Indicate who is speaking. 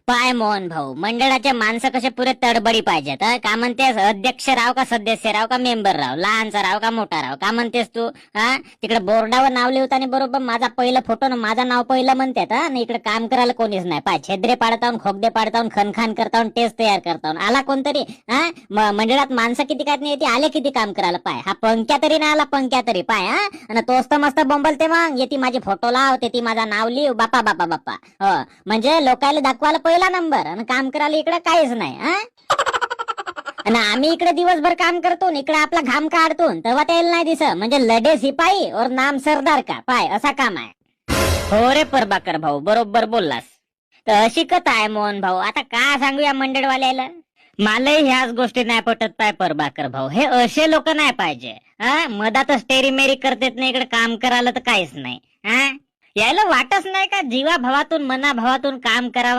Speaker 1: पाय मोहन भाऊ, मंडळाचे माणसं कसे पुरे तडबडी पाहिजेत का म्हणतेस? अध्यक्ष राव का सदस्य राव का मेंबर राव, लहानचा राव का मोठा राव, का म्हणतेस तू? हा, तिकडे बोर्डावर नाव लिहिताना बरोबर माझा पहिलं फोटो ना माझं नाव पहिलं म्हणतात हा, आणि इकडे काम करायला कोणीच नाही. पाय छेद्रे पाडताऊन, खोगदे पाडताऊन, खनखान करताऊन, टेस्ट तयार करताऊन आला कोणतरी? हा, मंडळात माणसं किती काय नाही येते, आले किती काम करायला? पाय हा पंक्या तरी नाही आला, पंक्या तरी पाय. हा, आणि तोच तर मस्त बोंबलते मग, येते माझी फोटो लाव, ते माझा नाव लिव, बापा बापा बापा. हो, म्हणजे लोकायला दाखवायला पहिला नंबर आणि काम करायला इकडे काहीच नाही. हा, आणि आम्ही इकडे दिवसभर काम करतो, इकडे आपला घाम काढतो, तेव्हा त्याला नाही दिसत. म्हणजे लढे सिपाही और नाम सरदार का? पाय असा काम आहे. हो रे प्रभाकर भाऊ, बरोबर बोललास. तर अशी कथा आहे मोहन भाऊ. आता का सांगूया मंडळवाल्याला? मलाही ह्याच गोष्टी नाही पटत. पाय प्रभाकर भाऊ, हे असे लोक नाही पाहिजे. हा, मधातच टेरीमेरी करतेत ना, इकडे काम करायला तर काहीच नाही. हा, यायला वाटच नाही का जीवा भावातून मना भावातून काम करावं?